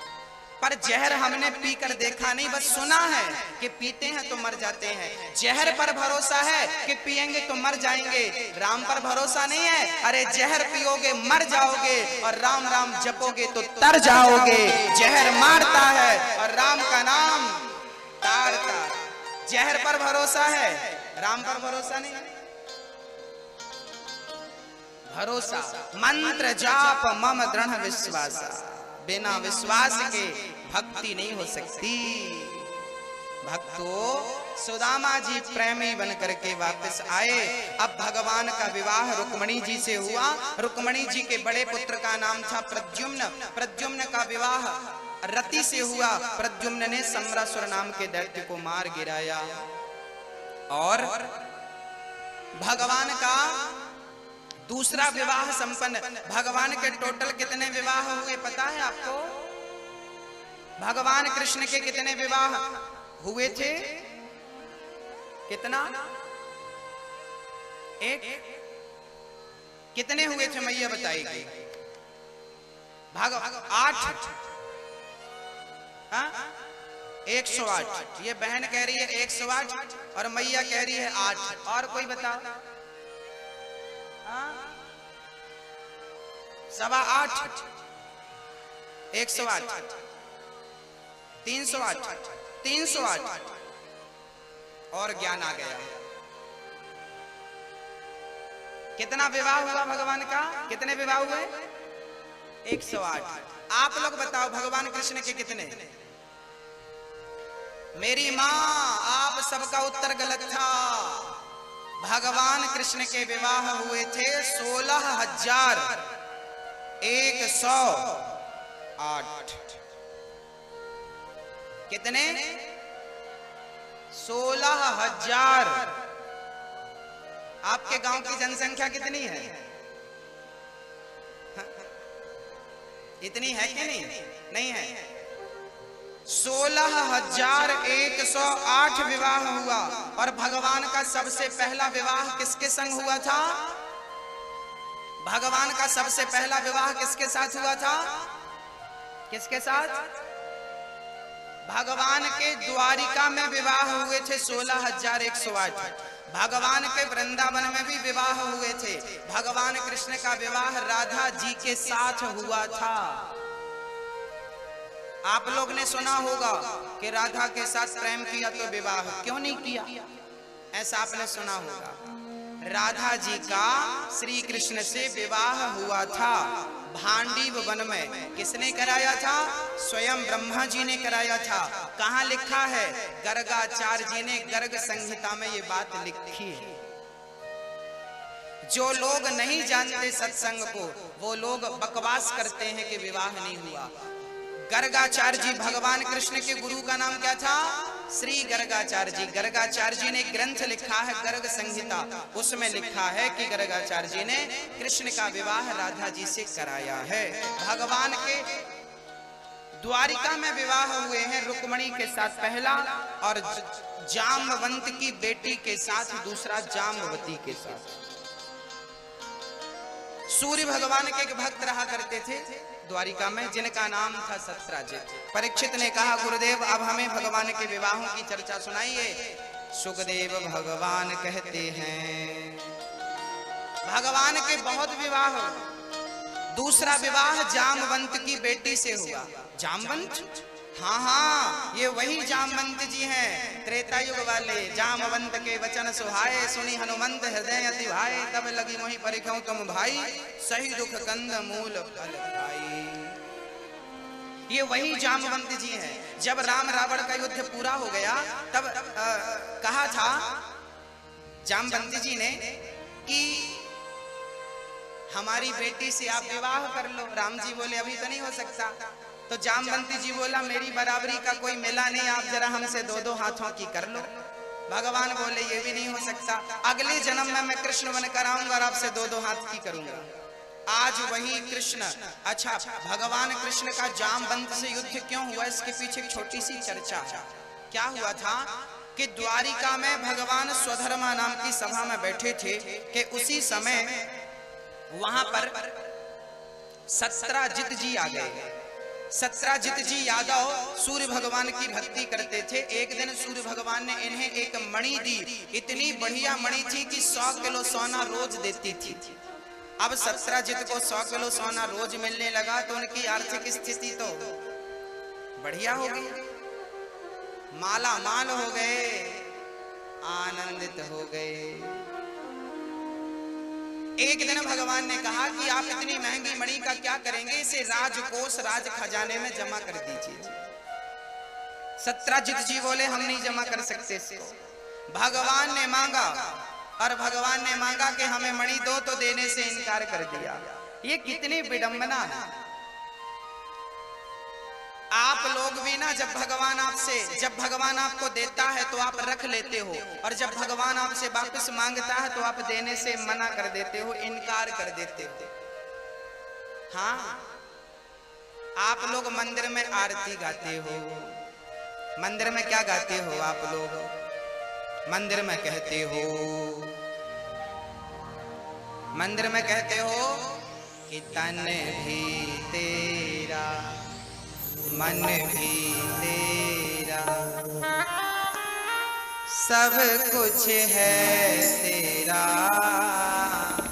पर जहर हमने पीकर देखा नहीं, बस सुना है कि पीते हैं तो मर जाते हैं। जहर पर भरोसा है कि पिएंगे तो मर जाएंगे, राम पर भरोसा नहीं है। अरे जहर पियोगे मर जाओगे, और राम राम जपोगे तो तर जाओगे। जहर मारता है और राम का नाम तारता। जहर पर भरोसा है, राम पर भरोसा नहीं। भरोसा मंत्र जाप मम दृढ़ विश्वास, बिना विश्वास के भक्ति नहीं हो सकती। भक्तों, सुदामा जी प्रेमी बन करके वापस आए। अब भगवान का विवाह रुक्मणी जी से हुआ। रुक्मणी जी के बड़े पुत्र का नाम था प्रद्युम्न। प्रद्युम्न का विवाह रति से हुआ। प्रद्युम्न ने सम्रासुर नाम के दैत्य को मार गिराया। और भगवान का दूसरा विवाह संपन्न। भगवान के टोटल कितने विवाह हुए पता है आपको? भगवान कृष्ण के कितने विवाह हुए थे? कितना? एक। कितने हुए थे मैया बताएगी? 8। 108। ये बहन कह रही है 108 और मैया कह रही है 8। और कोई बताओ? 8.25 108 308 308 और ज्ञान आ गया। कितना विवाह हुआ भगवान का? कितने विवाह हुए? 108। आप लोग बताओ भगवान कृष्ण के कितने? मेरी मां, आप सबका उत्तर गलत था। भगवान कृष्ण के विवाह हुए थे 16,108। कितने? 16,000। आपके गांव की जनसंख्या कितनी है? इतनी है कि नहीं? नहीं है। 16,108 विवाह हुआ। और भगवान का सबसे पहला विवाह किसके संग हुआ था? भगवान का सबसे पहला विवाह किसके साथ हुआ था? किसके साथ? भगवान के द्वारिका में विवाह हुए थे 16,108। भगवान के वृंदावन में भी विवाह हुए थे। भगवान कृष्ण का विवाह राधा जी के साथ हुआ था। आप लोग ने सुना होगा कि राधा के साथ प्रेम किया तो विवाह क्यों नहीं किया, ऐसा आपने सुना होगा। राधा जी का श्री कृष्ण से विवाह हुआ था भांडीव वन में। किसने कराया था? स्वयं ब्रह्मा जी ने कराया था। कहाँ लिखा है? गर्गाचार्य जी ने गर्ग संहिता में ये बात लिखी है। जो लोग नहीं जानते सत्संग को, वो लोग बकवास करते हैं कि विवाह नहीं हुआ। गर्गाचार्य जी, भगवान कृष्ण के गुरु का नाम क्या था? श्री गर्गाचार्य जी। गर्गाचार्य जी ने ग्रंथ लिखा है गर्ग संहिता। उसमें लिखा है कि गर्गाचार्य जी ने कृष्ण का विवाह राधा जी से कराया है। भगवान के द्वारिका में विवाह हुए हैं रुक्मणी के साथ पहला, और जामवंत की बेटी के साथ दूसरा, जामवती के साथ। सूर्य भगवान के एक भक्त रहा करते थे द्वारिका में, जिनका नाम था सत्यराजित। परीक्षित ने कहा, गुरुदेव अब हमें भगवान के विवाहों की चर्चा सुनाइए। सुखदेव भगवान कहते हैं भगवान के बहुत विवाह। दूसरा विवाह जामवंत की बेटी से हुआ। जामवंत? हाँ हाँ, ये वही जामवंत जी हैं, त्रेता युग वाले। जामवंत के वचन सुहाए, सुनी हनुमंत हृदय अति भाए। तब लगी मोहि परिखऊं तुम भाई, सही दुख कंद मूल फल खाई। ये वही जामवंत जी हैं। जब राम रावण का युद्ध पूरा हो गया, तब कहा था जामवंत जी ने कि हमारी बेटी से आप विवाह कर लो। राम जी बोले अभी तो नहीं हो सकता। तो जामवंती जी बोला मेरी बराबरी का कोई मिला नहीं, आप जरा हमसे दो दो हाथों की कर लो। भगवान बोले ये भी नहीं हो सकता, अगले जन्म में मैं कृष्ण बनकर आऊंगा और आपसे दो दो हाथ की करूंगा। आज वही कृष्ण, अच्छा भगवान कृष्ण का जामवंत से युद्ध क्यों हुआ, इसके पीछे एक छोटी सी चर्चा है। क्या हुआ था कि द्वारिका में भगवान स्वधर्मा नाम की सभा में बैठे थे कि उसी समय वहां पर सत्राजित जी आ गए। सत्राजित जी यादव सूर्य भगवान की भक्ति करते थे। एक दिन सूर्य भगवान ने इन्हें एक मणि दी, इतनी बढ़िया मणि थी कि 100 किलो सोना रोज देती थी। अब सत्राजित को 100 किलो सोना रोज मिलने लगा तो उनकी आर्थिक स्थिति तो बढ़िया हो गई, माला माल हो गए, आनंदित हो गए। एक दिन भगवान ने कहा कि आप इतनी महंगी मणि का क्या करेंगे, इसे राजकोष राज खजाने में जमा कर दीजिए। सत्राजित जी बोले हम नहीं जमा कर सकते इसको। भगवान ने मांगा और भगवान ने मांगा कि हमें मणि दो, तो देने से इनकार कर दिया। ये कितनी विडंबना है। आप लोग भी ना जब भगवान आपको देता है तो आप रख लेते हो, और जब भगवान आपसे वापस मांगता है तो आप देने से मना कर देते हो, इनकार कर देते हो। हाँ, आप लोग मंदिर में आरती गाते हो, मंदिर में क्या गाते हो आप लोग, मंदिर में कहते हो, मंदिर में कहते हो कि तन भी तेरा मन भी तेरा सब कुछ है तेरा।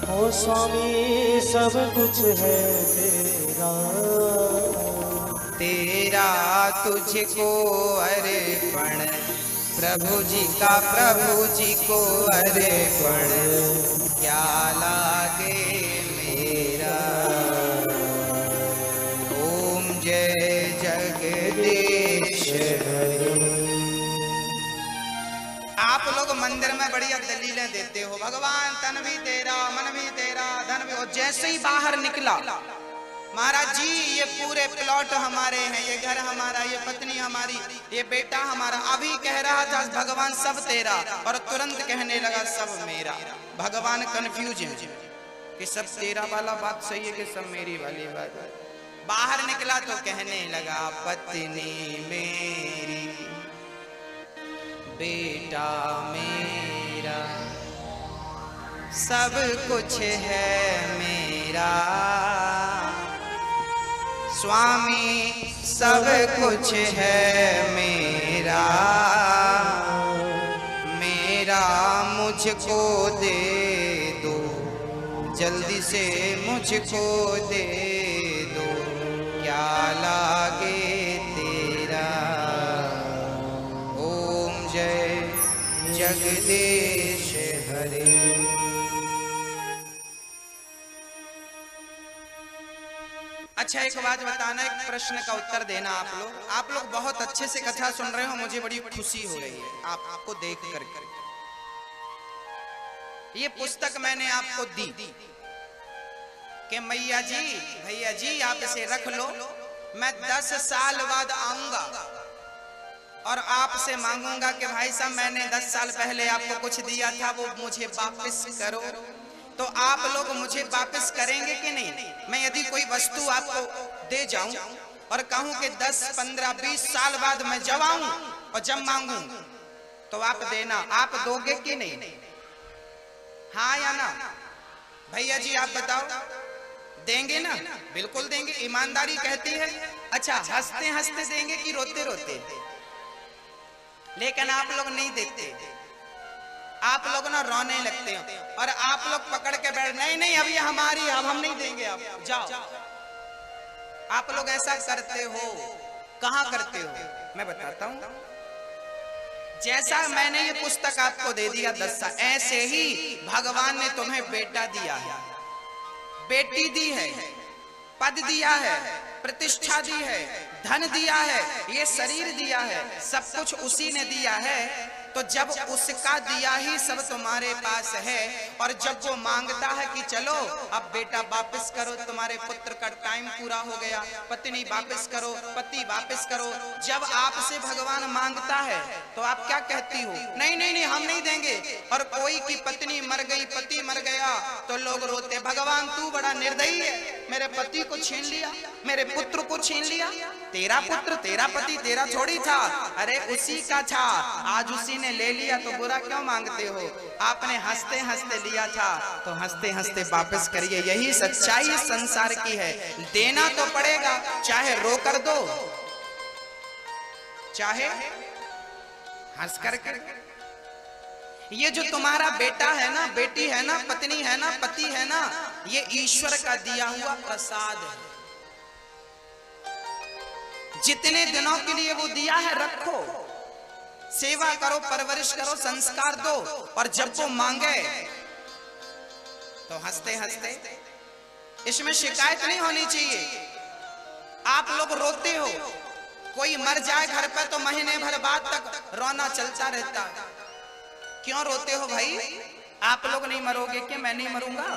ओ स्वामी सब कुछ है तेरा, तेरा तुझको अर्पण प्रभु जी का, प्रभु जी को अर्पण क्या लागे मेरा। ओम जय जगदीश हरि। आप लोग मंदिर में बढ़िया दलीलें देते हो, भगवान तन भी तेरा, मन भी तेरा, धन भी। और जैसे ही बाहर निकला, महाराज जी ये पूरे प्लॉट हमारे हैं, ये घर हमारा, ये पत्नी हमारी, ये बेटा हमारा। अभी कह रहा था भगवान सब तेरा, और तुरंत कहने लगा सब मेरा। भगवान कंफ्यूज है कि सब तेरा वाला बात सही है कि सब मेरी वाली बात है। बाहर निकला तो कहने लगा पत्नी मेरी, बेटा मेरा, सब कुछ है मेरा। स्वामी सब कुछ है मेरा, मेरा मुझको दे दो, जल्दी से मुझको दे दो, क्या लागे तेरा। ओम जय जगदीश हरि। अच्छा एक बात बताना, एक प्रश्न का उत्तर देना। आप लोग बहुत अच्छे से कथा सुन रहे हो, मुझे बड़ी खुशी हो रही है आपको देख करके। ये पुस्तक मैंने आपको दी कि मैया जी, भैया जी आप इसे रख लो, मैं 10 साल बाद आऊंगा और आपसे मांगूंगा कि भाई साहब मैंने 10 साल पहले आपको कुछ दिया था, वो मुझे वापस करो। तो आप लोग मुझे वापस करेंगे कि नहीं? मैं यदि कोई वस्तु आपको दे जाऊं और कहूं कि 10, 15, 20 साल बाद मैं जब आऊं और जब मांगूं तो आप देना, आप दोगे कि नहीं? हाँ या ना? भैया जी आप बताओ, देंगे ना? बिल्कुल देंगे, ईमानदारी कहती है। अच्छा हंसते हंसते देंगे कि रोते रोते? लेकिन आप लोग नहीं देते, आप लोग ना रोने लगते हो और आप लोग पकड़ के बैठ, नहीं नहीं अब ये हमारी, अब हम नहीं देंगे, आप जाओ। आप लोग ऐसा करते हो, कहां करते हो? मैं बताता हूं। जैसा मैंने ये पुस्तक आपको दे दिया 10 साल, ऐसे ही भगवान ने तुम्हें बेटा दिया है, बेटी दी है, पद दिया है, प्रतिष्ठा दी है, धन दिया है, ये शरीर दिया है, सब कुछ उसी ने दिया है। तो जब उसका दिया ही सब तुम्हारे पास है, और जब वो मांगता है कि चलो अब बेटा वापस करो, तुम्हारे पुत्र का टाइम पूरा हो गया, पत्नी वापस करो, पति वापस करो, जब आपसे भगवान मांगता है तो आप क्या कहती हो? नहीं नहीं नहीं, हम नहीं देंगे। और कोई की पत्नी मर गई, पति मर गया, तो लोग रोते, भगवान तू बड़ा निर्दयी है, मेरे पति को छीन लिया, मेरे पुत्र को छीन लिया। तेरा पुत्र, तेरा पति तेरा थोड़ी था, अरे उसी का था, आज उसी ने ले लिया, तो बुरा क्यों मांगते हो? आपने हंसते हंसते लिया था तो हंसते हंसते वापस करिए। यही सच्चाई संसार की है। देना तो पड़ेगा, चाहे रो कर दो, चाहे हंस कर। ये जो तुम्हारा बेटा है ना, बेटी है ना, पत्नी है ना, पति है ना, ये ईश्वर का दिया हुआ प्रसाद है। जितने दिनों के लिए वो दिया है रखो, सेवा करो, परवरिश करो, संस्कार दो, और जब वो मांगे तो हंसते हंसते। इसमें शिकायत नहीं होनी चाहिए। आप लोग रोते हो, कोई मर जाए घर पर तो महीने भर बाद तक रोना चलता रहता है। क्यों रोते हो भाई? आप लोग नहीं मरोगे कि मैं नहीं मरूंगा?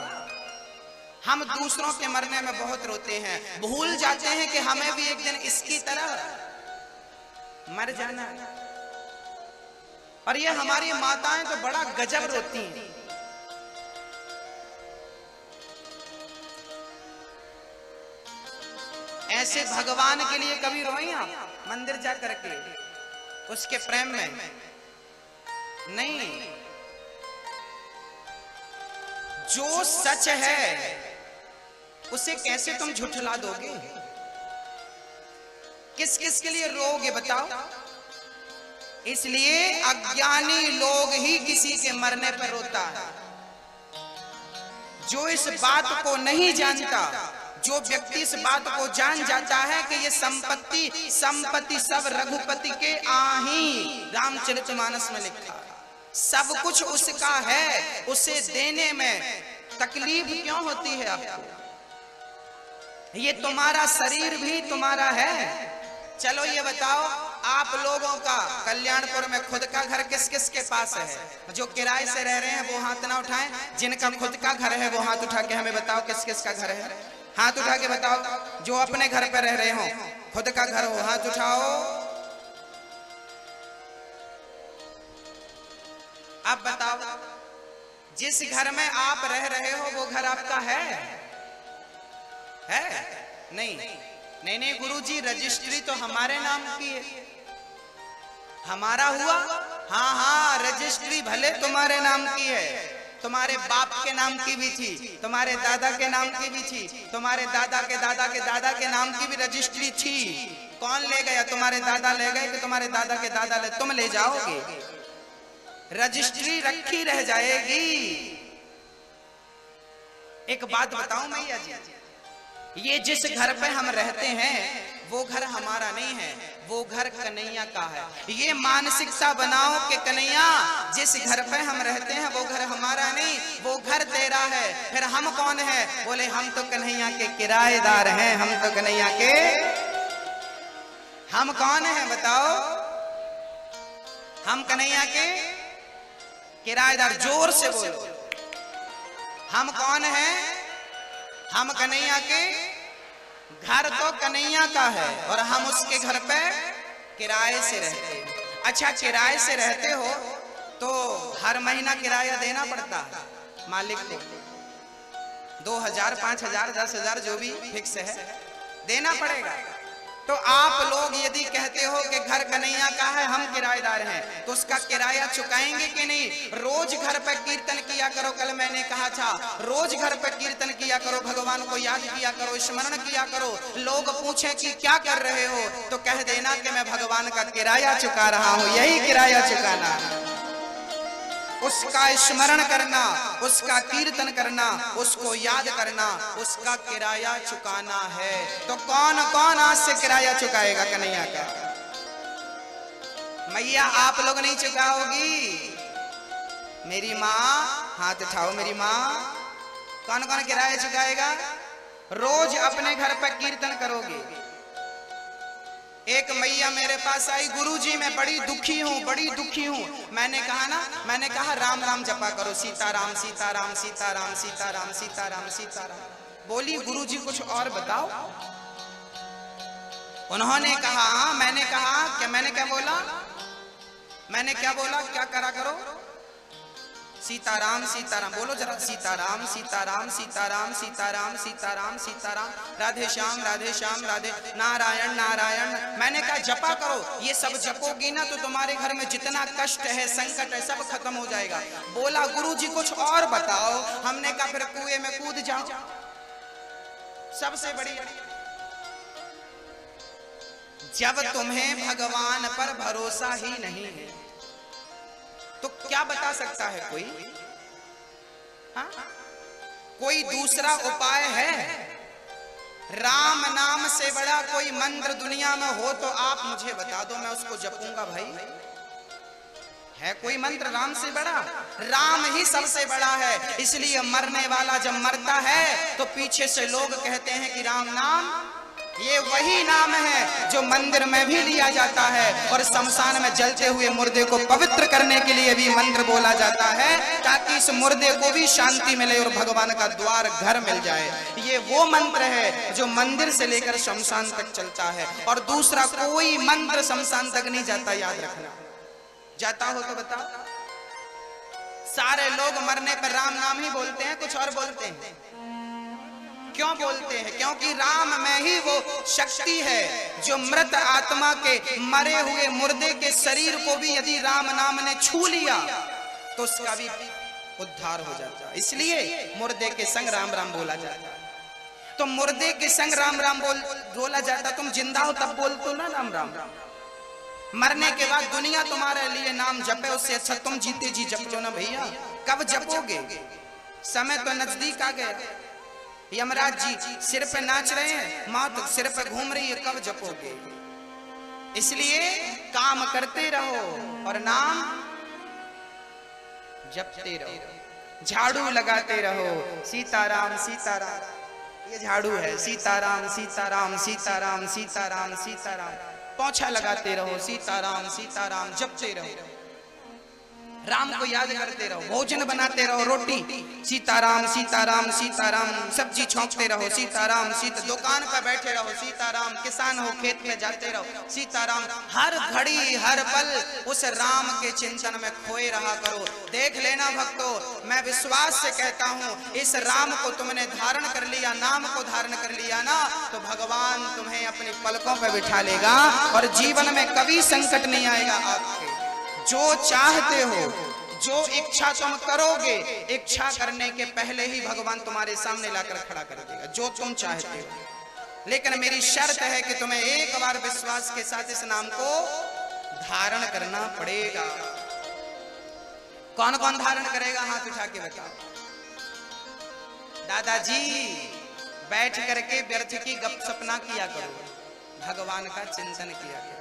हम दूसरों के मरने में बहुत रोते हैं, भूल जाते हैं कि हमें भी एक दिन इसकी तरह मर जाना है। और ये हमारी माताएं तो बड़ा गजब रोती हैं। ऐसे भगवान के लिए कभी रोई आप मंदिर जा करके उसके प्रेम में? नहीं। जो सच है उसे कैसे तुम झुठला दोगे? किस किस के लिए रोगे बताओ? इसलिए अज्ञानी लोग ही किसी के मरने पर रोता है। जो इस बात को नहीं जानता, जो व्यक्ति इस बात को जान जाता है कि ये संपत्ति सब रघुपति के आही, रामचरितमानस में लिखा, सब कुछ उसका है, उसे देने में तकलीफ क्यों होती है आपको? ये तुम्हारा शरीर भी तुम्हारा है। चलो ये बताओ, आप लोगों का कल्याणपुर में खुद का घर किस किस के पास है? जो किराए से रह रहे हैं वो हाथ ना उठाएं, जिनका खुद का घर है वो हाथ उठा के हमें बताओ किस किस का घर है। हाथ उठा के बताओ। जो अपने घर पर रह रहे हो, खुद का घर हो, हाथ उठाओ। अब बताओ, जिस घर में आप रह रहे हो वो घर आपका है? नहीं नहीं नहीं गुरुजी, रजिस्ट्री तो हमारे नाम की है। हमारा हुआ? हाँ हाँ, रजिस्ट्री भले तुम्हारे नाम की है, तुम्हारे बाप के नाम की भी थी, तुम्हारे दादा के नाम की भी थी, तुम्हारे दादा के दादा के दादा के नाम की भी रजिस्ट्री थी। कौन ले गया? तुम्हारे दादा ले गए कि तुम्हारे दादा के दादा ले? तुम ले जाओगे, रजिस्ट्री रखी रह जाएगी। एक बात बताऊं मैया जी, ये जिस घर पे हम रहते हैं वो घर हमारा नहीं है, वो घर कन्हैया का है। ये मानसिकता बनाओ कि कन्हैया जिस घर पे हम रहते हैं वो घर हमारा नहीं, वो घर तेरा है। फिर हम कौन है? बोले हम तो कन्हैया के किराएदार हैं, हम तो कन्हैया के। हम कौन है बताओ? हम कन्हैया के किराएदार। जोर से बोलो, हम कौन है? हम कन्हैया के। घर तो कन्हैया का है और हम उसके घर पे किराए से रहते हैं। अच्छा, किराए से रहते हो तो हर महीना किराया देना पड़ता है मालिक को। 2000, 5000, 10,000 जो भी फिक्स है देना पड़ेगा। तो आप लोग यदि कहते हो कि घर कन्हैया का है, हम किराएदार हैं, तो उसका किराया चुकाएंगे कि नहीं? रोज घर पर कीर्तन किया करो। कल मैंने कहा था रोज घर पर कीर्तन किया करो, भगवान को याद किया करो, स्मरण किया करो। लोग पूछें कि क्या कर रहे हो तो कह देना कि मैं भगवान का किराया चुका रहा हूं। यही किराया चुकाना, उसका स्मरण करना, उसका कीर्तन करना, उसको याद करना, उसका किराया चुकाना है। तो कौन कौन आज से किराया चुकाएगा कन्हैया का? मैया आप लोग नहीं चुकाओगी? मेरी माँ हाथ उठाओ। मेरी माँ, कौन कौन किराया चुकाएगा? रोज अपने घर पर कीर्तन करोगे, एक मैया मेरे पास आई, गुरुजी मैं बड़ी दुखी हूँ, बड़ी दुखी हूँ। मैंने कहा राम राम जपा करो, सीताराम सीताराम सीताराम सीताराम सीताराम सीताराम। बोली गुरुजी कुछ और बताओ। उन्होंने कहा, मैंने कहा क्या, मैंने क्या बोला, मैंने क्या बोला, क्या करा करो, सीताराम सीताराम। बोलो जरा, सीताराम सीताराम सीताराम सीताराम सीताराम सीताराम, राधे श्याम राधे नारायण नारायण। मैंने कहा जपा करो, ये सब जपोगी ना तो तुम्हारे घर में जितना कष्ट है, संकट है, सब खत्म हो जाएगा। बोला गुरुजी कुछ और बताओ। हमने कहा फिर कुएं में कूद जाओ, सबसे बढ़िया। जब तुम्हें भगवान पर भरोसा ही नहीं है तो क्या बता सकता है कोई? हाँ? कोई दूसरा उपाय है? राम नाम से बड़ा कोई मंत्र दुनिया में हो तो आप मुझे बता दो, मैं उसको जपूंगा। भाई है कोई मंत्र राम से बड़ा? राम ही सबसे बड़ा है। इसलिए मरने वाला जब मरता है तो पीछे से लोग कहते हैं कि राम नाम ये वही नाम है जो मंदिर में भी लिया जाता है, और शमशान में जलते हुए मुर्दे को पवित्र करने के लिए भी मंत्र बोला जाता है, ताकि इस मुर्दे को भी शांति मिले और भगवान का द्वार घर मिल जाए। ये वो मंत्र है जो मंदिर से लेकर शमशान तक चलता है, और दूसरा कोई मंत्र शमशान तक नहीं जाता। याद रखना, जाता हो तो बताओ। सारे लोग मरने पर राम नाम ही बोलते हैं, कुछ और बोलते हैं। क्यों बोलते हैं? क्योंकि राम में ही वो शक्ति है जो मृत आत्मा के, मरे हुए मुर्दे के शरीर को भी यदि राम नाम ने छू लिया तो उसका भी उद्धार हो जाता है। इसलिए मुर्दे के संग राम राम बोला जाता है। तो मुर्दे के संग राम राम बोला जाता। तुम जिंदा हो तब बोलते हो ना राम राम। मरने के बाद दुनिया तुम्हारे लिए नाम जपे, उससे अच्छा तुम जीते जी जपो ना भैया। कब जपोगे? समय तो नजदीक आ गया। यमराज जी सिर पे नाच रहे हैं, मौत सिर पे घूम रही है, कब जपोगे? इसलिए काम करते रहो और नाम जपते रहो, झाड़ू लगाते रहो। सीताराम सीताराम, ये झाड़ू है। सीताराम सीताराम सीताराम सीताराम सीताराम। पोंछा लगाते रहो, सीताराम सीताराम जपते रहो, राम को याद करते रहो। भोजन बनाते रहो, रोटी सीताराम सीताराम सीताराम, सब्जी छौंकते रहो सीताराम सीता, दुकान पर बैठे रहो सीताराम, किसान हो खेत में जाते रहो सीताराम। हर घड़ी हर पल उस राम के चिंतन में खोए रहा करो। देख लेना भक्तों, मैं विश्वास से कहता हूँ, इस राम को तुमने धारण कर लिया, नाम को धारण कर लिया ना, तो भगवान तुम्हें अपनी पलकों पर बिठा लेगा और जीवन में कभी संकट नहीं आएगा आपके। जो चाहते हो, जो इच्छा तुम करोगे, इच्छा करने के पहले ही भगवान तुम्हारे सामने लाकर खड़ा कर देगा जो तुम चाहते हो। लेकिन मेरी शर्त है कि तुम्हें एक बार विश्वास के साथ इस नाम को धारण करना पड़ेगा। कौन कौन धारण करेगा? हाथ उठा के बताओ। दादाजी बैठ करके व्यर्थ की गपशप ना किया करो, भगवान का चिंतन किया करो।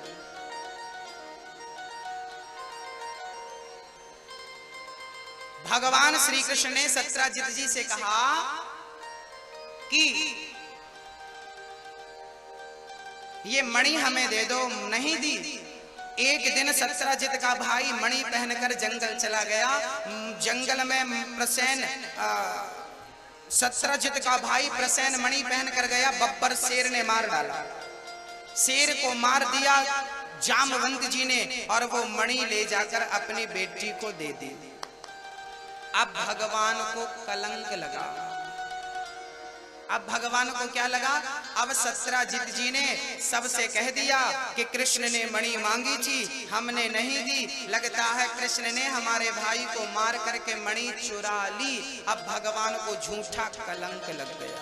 भगवान श्री कृष्ण ने सत्यजित जी से कहा कि ये मणि हमें दे दो, नहीं दी। एक दिन सत्यजित का भाई मणि पहनकर जंगल चला गया। जंगल में प्रसेन, सत्यजित का भाई प्रसेन मणि पहनकर गया, बब्बर शेर ने मार डाला, शेर को मार दिया जामवंत जी ने, और वो मणि ले जाकर अपनी बेटी को दे दी। अब भगवान को कलंक लगा। अब भगवान को क्या लगा? अब सत्यजित जी ने सबसे कह दिया कि कृष्ण ने मणि मांगी थी, हमने नहीं दी। लगता है कृष्ण ने हमारे भाई को मार करके मणि चुरा ली। अब भगवान को झूठा कलंक लग गया,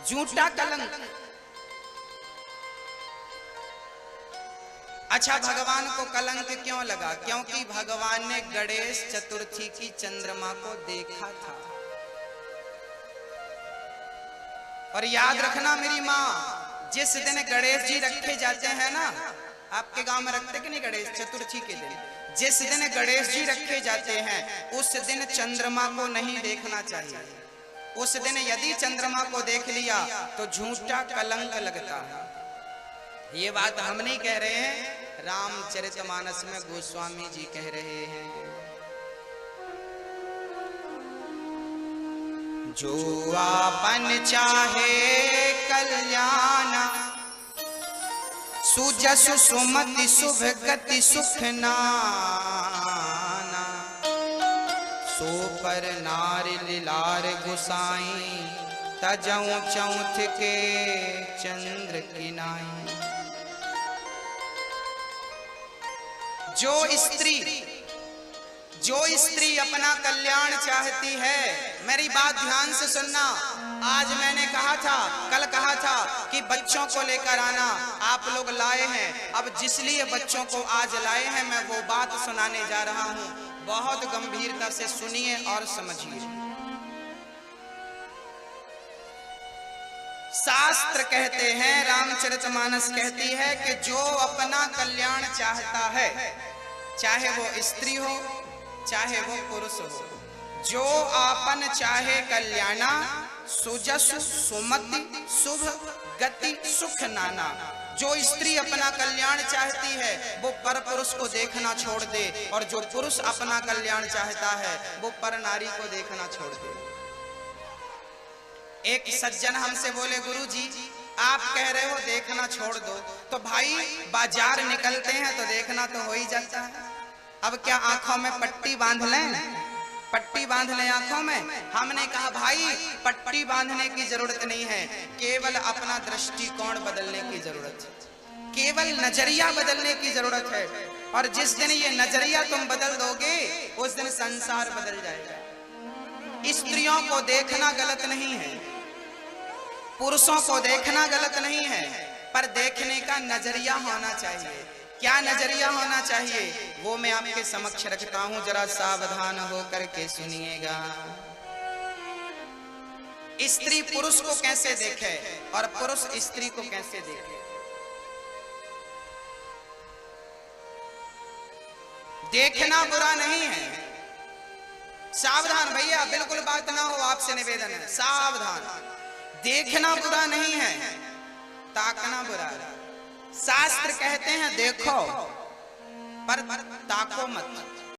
झूठा कलंक। अच्छा, भगवान को कलंक क्यों लगा? क्योंकि भगवान ने गणेश चतुर्थी की चंद्रमा को देखा था। और याद रखना मेरी माँ, जिस दिन गणेश जी रखे जाते हैं ना, आपके गांव में रखते कि नहीं गणेश चतुर्थी के दिन? जिस दिन गणेश जी रखे जाते हैं उस दिन चंद्रमा को नहीं देखना चाहिए। उस दिन यदि चंद्रमा को देख लिया तो झूठा कलंक लगता है। ये बात हम नहीं कह रहे हैं, रामचरितमानस में गोस्वामी जी कह रहे हैं। जो आपन चाहे कल्याण, सुजसु सुमति शुभ गति सुख नाना, सो पर नारी लीलार गुसाई, तजऊ चौथ के चंद्र की नाई। जो स्त्री अपना कल्याण चाहती है, मेरी बात ध्यान से सुनना। आज मैंने कहा था, कल कहा था कि बच्चों को लेकर आना, आप लोग लाए हैं। अब जिस लिए बच्चों को आज लाए हैं, मैं वो बात सुनाने जा रहा हूं। बहुत गंभीरता से सुनिए और समझिए। शास्त्र कहते हैं, रामचरितमानस कहती है कि जो अपना कल्याण चाहता है, चाहे वो स्त्री हो चाहे वो पुरुष हो, जो आपन चाहे कल्याणा, सुजसु सुमति शुभ गति सुख नाना। जो स्त्री अपना कल्याण चाहती है वो पर पुरुष को देखना छोड़ दे, और जो पुरुष अपना कल्याण चाहता है वो पर नारी को देखना छोड़ दे। एक सज्जन हमसे बोले, गुरुजी आप कह रहे हो देखना छोड़ दो, तो भाई बाजार निकलते हैं तो देखना तो हो ही जाता है। अब क्या आंखों में पट्टी बांध लें? पट्टी बांध लें आंखों में? हमने कहा भाई पट्टी बांधने की जरूरत नहीं है, केवल अपना दृष्टिकोण बदलने की जरूरत है, केवल नजरिया बदलने की जरूरत है। और जिस दिन ये नजरिया तुम बदल दोगे, उस दिन संसार बदल जाएगा। स्त्रियों को देखना गलत नहीं है, पुरुषों को देखना गलत नहीं है, पर देखने का नजरिया होना चाहिए। क्या नजरिया होना चाहिए वो मैं आपके समक्ष रखता हूं, जरा सावधान होकर के सुनिएगा। स्त्री पुरुष को कैसे देखे और पुरुष स्त्री को कैसे देखे। देखना बुरा नहीं है, सावधान भैया, बिल्कुल बात ना हो, आपसे निवेदन है, सावधान। देखना बुरा नहीं है, ताकना बुरा है। शास्त्र कहते हैं देखो पर ताको मत।